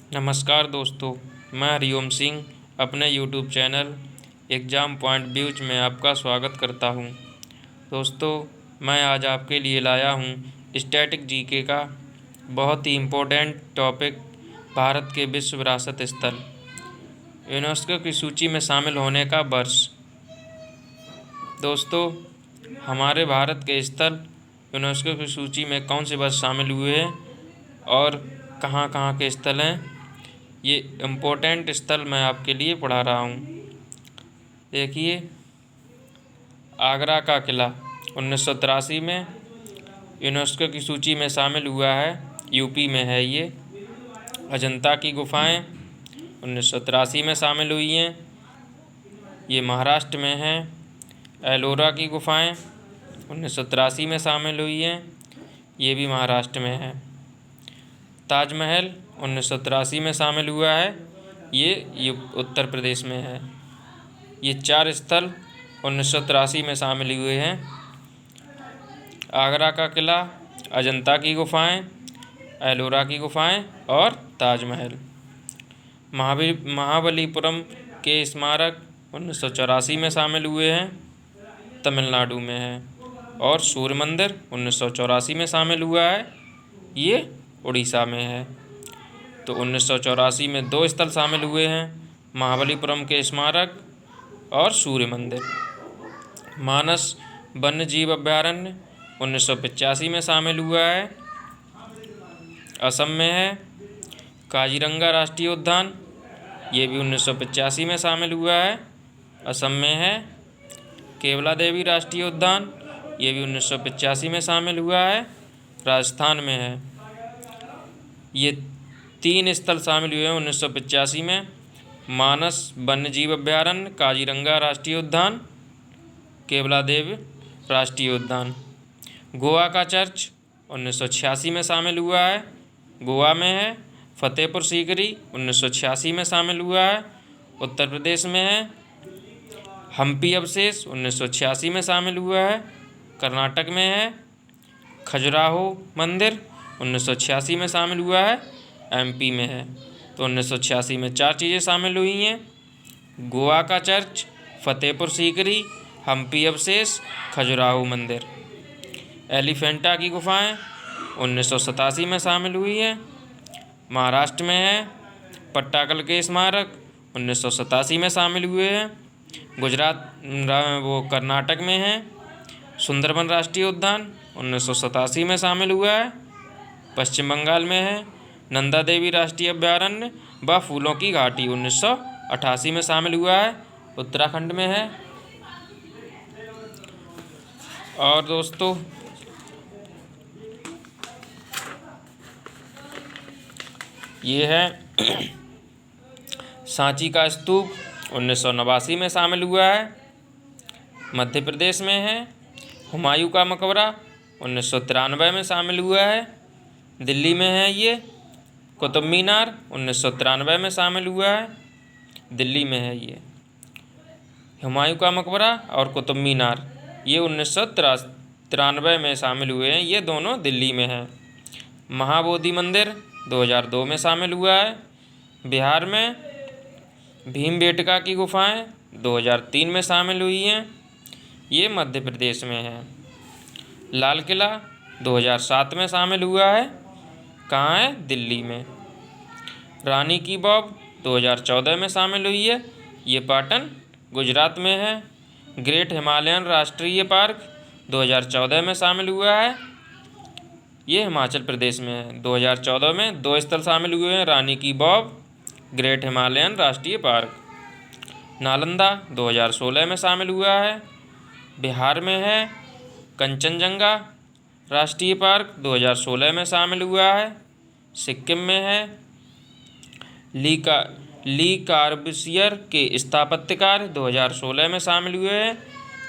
नमस्कार दोस्तों, मैं हरिओम सिंह अपने YouTube channel exam point views में आपका स्वागत करता हूं। दोस्तों, मैं आज आपके लिए लाया हूं स्टैटिक जीके का बहुत ही इम्पोर्टेंट टॉपिक, भारत के विश्व विरासत स्थल यूनेस्को की सूची में शामिल होने का वर्ष। दोस्तों, हमारे भारत के स्थल यूनेस्को की सूची में कौन से वर्ष शामिल हुए हैं और कहाँ कहाँ के स्थल हैं, ये इम्पोर्टेंट स्थल मैं आपके लिए पढ़ा रहा हूँ। देखिए, आगरा का किला 1983 में यूनेस्को की सूची में शामिल हुआ है, यूपी में है ये। अजंता की गुफाएं 1983 में शामिल हुई हैं, ये महाराष्ट्र में है। एलोरा की गुफाएं 1983 में शामिल हुई हैं, ये भी महाराष्ट्र में है। ताजमहल 1983 में शामिल हुआ है, ये उत्तर प्रदेश में है। ये 4 स्थल 1983 में शामिल हुए हैं: आगरा का किला, अजंता की गुफाएं, एलोरा की गुफाएं और ताजमहल। महाबलीपुरम के स्मारक 1984 में शामिल हुए हैं, तमिलनाडु में है। और सूर्य मंदिर 1984 में शामिल हुआ है, ये उड़ीसा में है। तो 1984 में 2 स्थल शामिल हुए हैं, महाबलीपुरम के स्मारक और सूर्य मंदिर। मानस वन्य जीव अभयारण्य 1985 में शामिल हुआ है, असम में है। काजीरंगा राष्ट्रीय उद्यान, ये भी 1985 में शामिल हुआ है, असम में है। केवला देवी राष्ट्रीय उद्यान, ये भी 1985 में शामिल हुआ है, राजस्थान में है। ये 3 स्थल शामिल हुए हैं 1985 में: मानस वन्य जीव अभयारण्य, काजीरंगा राष्ट्रीय उद्यान, केवला देवी राष्ट्रीय उद्यान। गोवा का चर्च 1986 में शामिल हुआ है, गोवा में है। फतेहपुर सीकरी 1986 में शामिल हुआ है, उत्तर प्रदेश में है। हम्पी अवशेष 1986 में शामिल हुआ है, कर्नाटक में है। खजुराहो मंदिर 1986 में शामिल हुआ है, एमपी में है। तो 1986 में 4 चीज़ें शामिल हुई हैं: गोवा का चर्च, फतेहपुर सीकरी, हम्पी अवशेष, खजुराहो मंदिर। एलिफेंटा की गुफाएं 1987 में शामिल हुई हैं, महाराष्ट्र में है। पट्टाकल के स्मारक 1987 में शामिल हुए हैं, कर्नाटक में है। सुंदरबन राष्ट्रीय उद्यान 1987 में शामिल हुआ है, पश्चिम बंगाल में है। नंदा देवी राष्ट्रीय अभयारण्य व फूलों की घाटी 1988 में शामिल हुआ है, उत्तराखंड में है। और दोस्तों, ये है सांची का स्तूप 1989 में शामिल हुआ है, मध्य प्रदेश में है। हुमायूं का मकबरा 1993 में शामिल हुआ है, दिल्ली में है ये। कुतुब मीनार 1993 में शामिल हुआ है, दिल्ली में है ये। हुमायूं का मकबरा और कुतुब मीनार ये 1993 में शामिल हुए हैं, ये दोनों दिल्ली में हैं। महाबोधि मंदिर 2002 में शामिल हुआ है, बिहार में। भीमबेटका की गुफाएं 2003 में शामिल हुई हैं, ये मध्य प्रदेश में है। लाल किला 2007 में शामिल हुआ है, कहाँ है? दिल्ली में। रानी की वाव 2014 में शामिल हुई है, ये पाटन गुजरात में है। ग्रेट हिमालयन राष्ट्रीय पार्क 2014 में शामिल हुआ है, ये हिमाचल प्रदेश में है। 2014 में 2 स्थल शामिल हुए हैं, रानी की वाव, ग्रेट हिमालयन राष्ट्रीय पार्क। नालंदा 2016 में शामिल हुआ है, बिहार में है। कंचनजंगा राष्ट्रीय पार्क 2016 में शामिल हुआ है, सिक्किम में है। ली कार्बसियर के स्थापत्यकार 2016 में शामिल हुए हैं,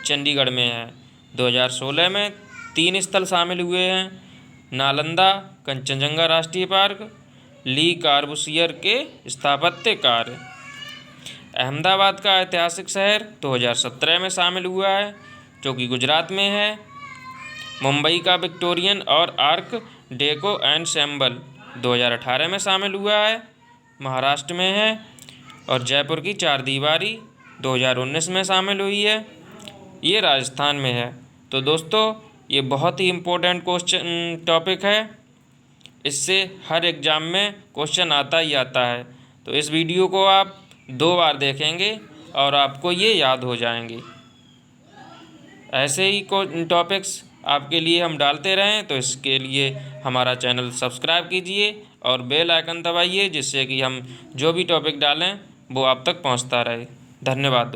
चंडीगढ़ में है। 2016 में 3 स्थल शामिल हुए हैं: नालंदा, कंचनजंगा राष्ट्रीय पार्क, ली कार्बसियर के स्थापत्य कार्य। अहमदाबाद का ऐतिहासिक शहर 2017 में शामिल हुआ है, जो कि गुजरात में है। मुंबई का विक्टोरियन और आर्क डेको एंसेम्बल 2018 में शामिल हुआ है, महाराष्ट्र में है। और जयपुर की चारदीवारी 2019 में शामिल हुई है, ये राजस्थान में है। तो दोस्तों ये बहुत ही इम्पोर्टेंट क्वेश्चन टॉपिक है, इससे हर एग्ज़ाम में क्वेश्चन आता ही आता है। तो इस वीडियो को आप 2 बार देखेंगे और आपको ये याद हो जाएंगे। ऐसे ही टॉपिक्स आपके लिए हम डालते रहें, तो इसके लिए हमारा चैनल सब्सक्राइब कीजिए और बेल आइकन दबाइए, जिससे कि हम जो भी टॉपिक डालें वो आप तक पहुंचता रहे। धन्यवाद।